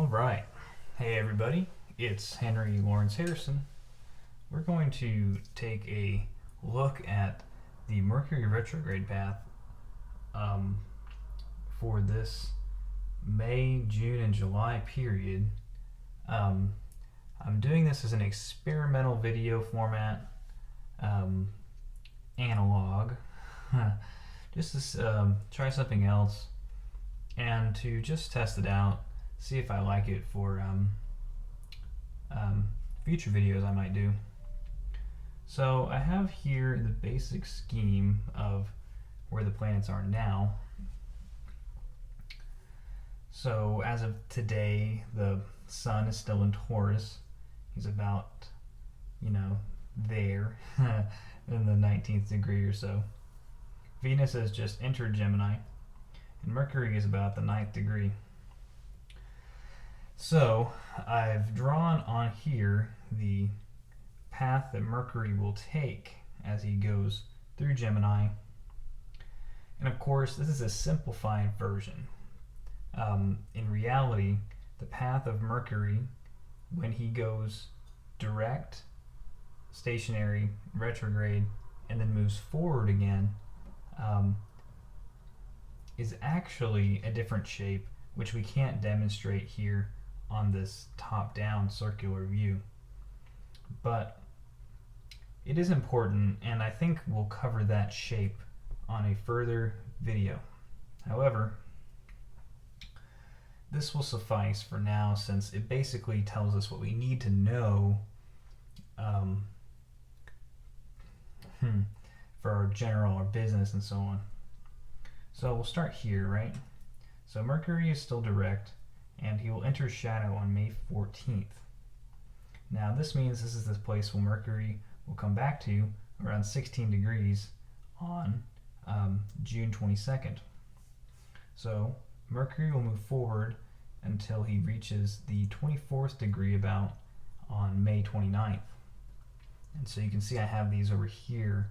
right. Hey everybody, it's Henry Lawrence Harrison. We're going to take a look at the Mercury retrograde path for this May, June, and July period. I'm doing this as an experimental video format, analog, just to try something else and to just test it out, see if I like it for future videos I might do. So I have here the basic scheme of where the planets are now. So as of today, the Sun is still in Taurus. He's about, there in the 19th degree or so. Venus has just entered Gemini, and Mercury is about the 9th degree. So I've drawn on here the path that Mercury will take as he goes through Gemini. And of course, this is a simplified version. In reality, the path of Mercury, when he goes direct, stationary, retrograde, and then moves forward again, is actually a different shape, which we can't demonstrate here on this top-down circular view. But it is important, and I think we'll cover that shape on a further video. However, this will suffice for now, since it basically tells us what we need to know for our business and so on. So we'll start here, right? So Mercury is still direct, and he will enter shadow on May 14th. Now this means this is the place where Mercury will come back to around 16 degrees on June 22nd. So Mercury will move forward until he reaches the 24th degree about on May 29th. And so you can see I have these over here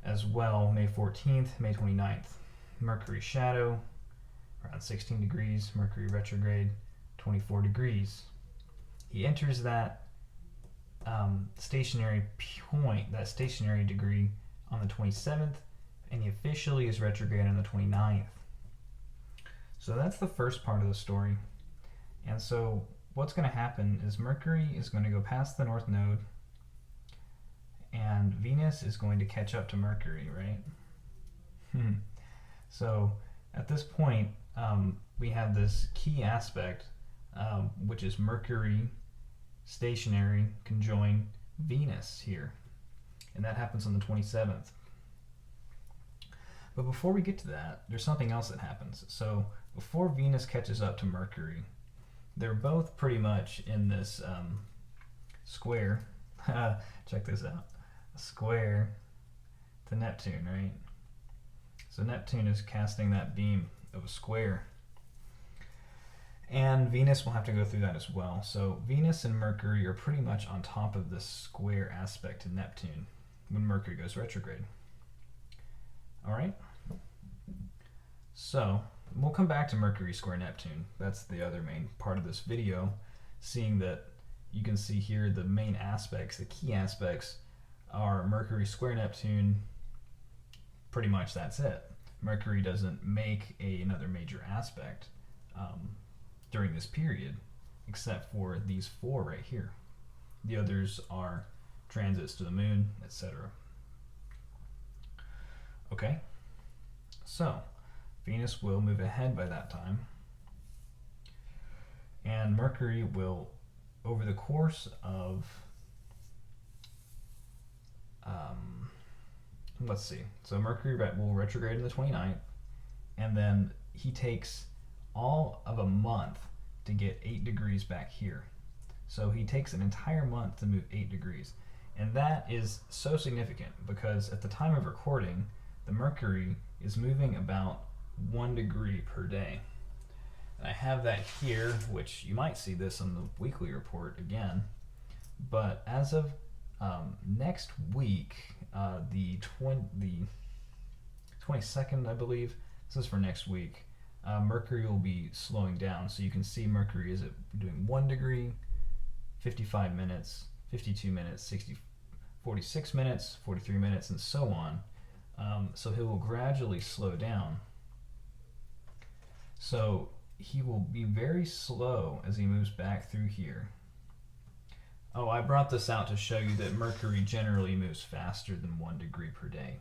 as well. May 14th, May 29th. Mercury shadow, around 16 degrees. Mercury retrograde, 24 degrees. He enters that stationary point, that stationary degree, on the 27th, and he officially is retrograde on the 29th. So that's the first part of the story. And so what's going to happen is Mercury is going to go past the North Node, and Venus is going to catch up to Mercury, right? So at this point, we have this key aspect, which is Mercury stationary conjoined Venus here. And that happens on the 27th. But before we get to that, there's something else that happens. So before Venus catches up to Mercury, they're both pretty much in this square. Check this out. A square to Neptune, right? So Neptune is casting that beam of a square. And Venus will have to go through that as well. So Venus and Mercury are pretty much on top of this square aspect to Neptune when Mercury goes retrograde. All right? So we'll come back to Mercury square Neptune. That's the other main part of this video, seeing that you can see here the main aspects, the key aspects are Mercury square Neptune. Pretty much that's it. Mercury doesn't make another major aspect during this period, except for these four right here. The others are transits to the moon, etc. Okay, so Venus will move ahead by that time, and Mercury will, over the course of let's see, so Mercury will retrograde on the 29th, and then he takes all of a month to get 8 degrees back here. So he takes an entire month to move 8 degrees. And that is so significant because at the time of recording, the Mercury is moving about 1 degree per day. And I have that here, which you might see this on the weekly report again. But as of next week, the 22nd, I believe, this is for next week, Mercury will be slowing down. So you can see Mercury is doing 1 degree, 55 minutes, 52 minutes, 46 minutes, 43 minutes, and so on. So he will gradually slow down. So he will be very slow as he moves back through here. Oh, I brought this out to show you that Mercury generally moves faster than 1 degree per day.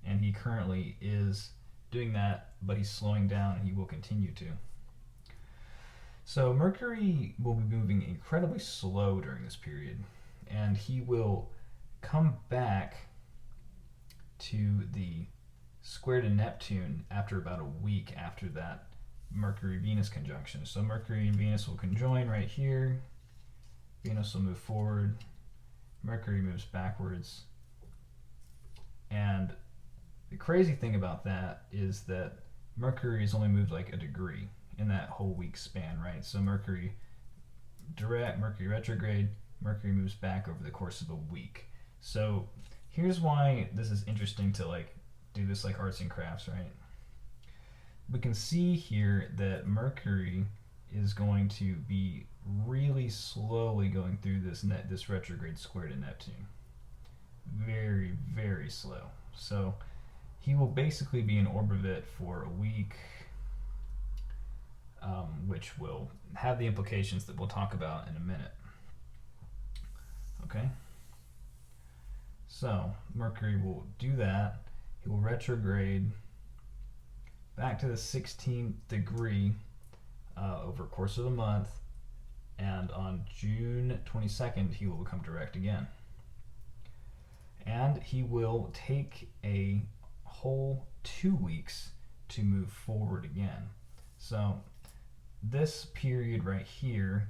And he currently is doing that, but he's slowing down, and he will continue to. So Mercury will be moving incredibly slow during this period, and he will come back to the square to Neptune after about a week after that Mercury-Venus conjunction. So Mercury and Venus will conjoin right here. Venus will move forward. Mercury moves backwards. And the crazy thing about that is that Mercury has only moved like a degree in that whole week span, right? So Mercury direct, Mercury retrograde, Mercury moves back over the course of a week. So here's why this is interesting to like do this like arts and crafts, right? We can see here that Mercury is going to be really slowly going through this retrograde square to Neptune. Very, very slow. So he will basically be in orbit for a week, which will have the implications that we'll talk about in a minute. Okay? So Mercury will do that. He will retrograde back to the 16th degree over the course of a month, and on June 22nd he will become direct again. And he will take a whole 2 weeks to move forward again. So this period right here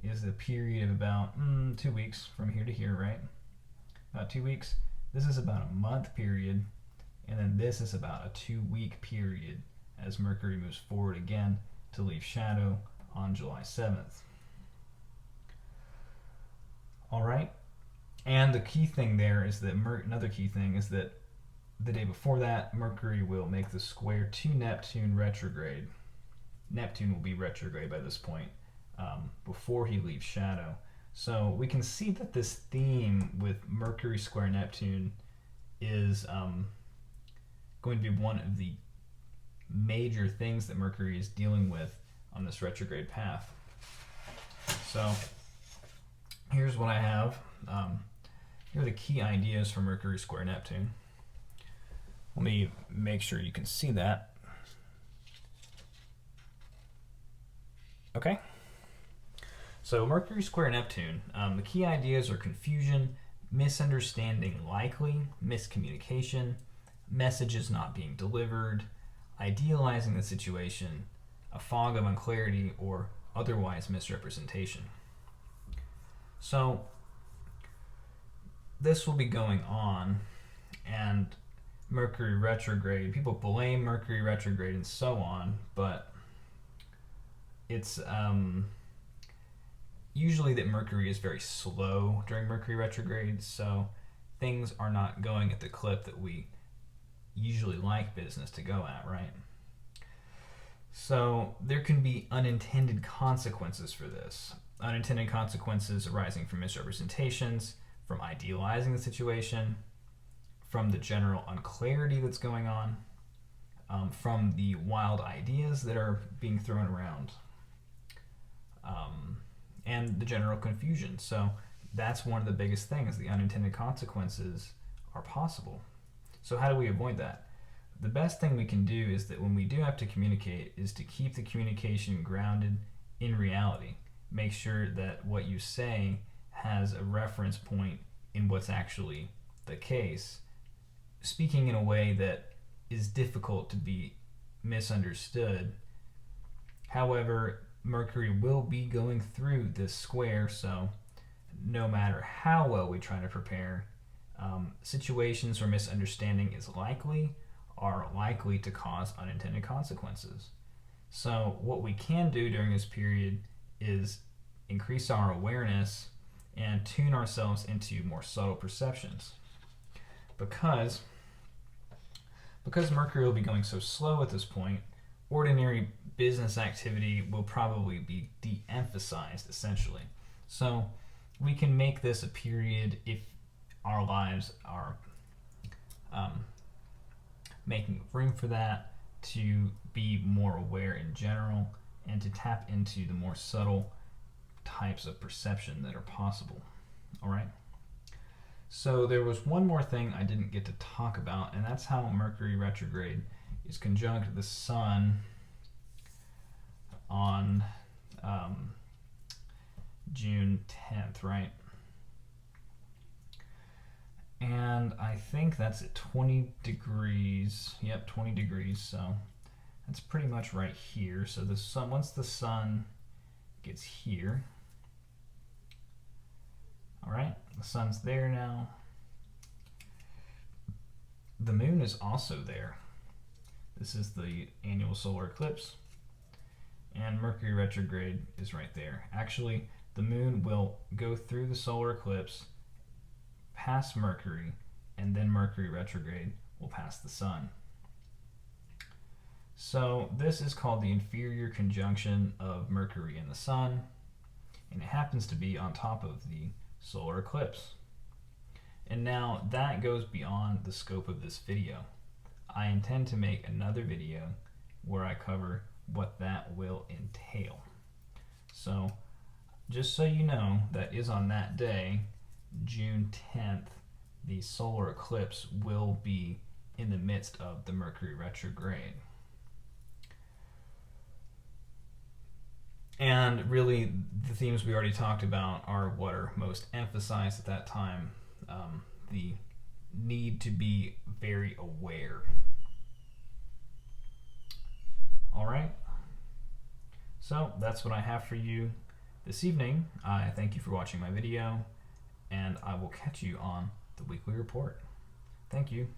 is the period of about 2 weeks from here to here, right? About 2 weeks. This is about a month period, and then this is about a 2 week period as Mercury moves forward again to leave shadow on July 7th. All right. And the key thing there is that another key thing is that the day before that, Mercury will make the square to Neptune retrograde. Neptune will be retrograde by this point before he leaves shadow. So we can see that this theme with Mercury square Neptune is going to be one of the major things that Mercury is dealing with on this retrograde path. So here's what I have. Here are the key ideas for Mercury square Neptune. Let me make sure you can see that. Okay. So Mercury square Neptune, the key ideas are confusion, misunderstanding likely, miscommunication, messages not being delivered, idealizing the situation, a fog of unclarity, or otherwise misrepresentation. So this will be going on, and Mercury retrograde, people blame Mercury retrograde and so on, but it's usually that Mercury is very slow during Mercury retrograde, so things are not going at the clip that we usually like business to go at, right? So there can be unintended consequences for this. Unintended consequences arising from misrepresentations, from idealizing the situation, from the general unclarity that's going on, from the wild ideas that are being thrown around, and the general confusion. So that's one of the biggest things. The unintended consequences are possible. So how do we avoid that? The best thing we can do is that when we do have to communicate is to keep the communication grounded in reality. Make sure that what you say has a reference point in what's actually the case, speaking in a way that is difficult to be misunderstood. However, Mercury will be going through this square, so no matter how well we try to prepare, situations where misunderstanding is likely are likely to cause unintended consequences. So what we can do during this period is increase our awareness and tune ourselves into more subtle perceptions. Because Mercury will be going so slow at this point, ordinary business activity will probably be de-emphasized, essentially. So we can make this a period if our lives are making room for that, to be more aware in general, and to tap into the more subtle types of perception that are possible. All right? So there was one more thing I didn't get to talk about, and that's how Mercury retrograde is conjunct the Sun on June 10th, right? And I think that's at 20 degrees. Yep, 20 degrees. So that's pretty much right here. So the sun, once the Sun gets here, all right, the Sun's there now. The Moon is also there. This is the annual solar eclipse, and Mercury retrograde is right there. Actually, the Moon will go through the solar eclipse, pass Mercury, and then Mercury retrograde will pass the Sun. So this is called the inferior conjunction of Mercury and the Sun, and it happens to be on top of the solar eclipse. And now that goes beyond the scope of this video. I intend to make another video where I cover what that will entail. So just so you know, that is on that day, June 10th, the solar eclipse will be in the midst of the Mercury retrograde. And really, the themes we already talked about are what are most emphasized at that time. The need to be very aware. All right. So that's what I have for you this evening. I thank you for watching my video, and I will catch you on the weekly report. Thank you.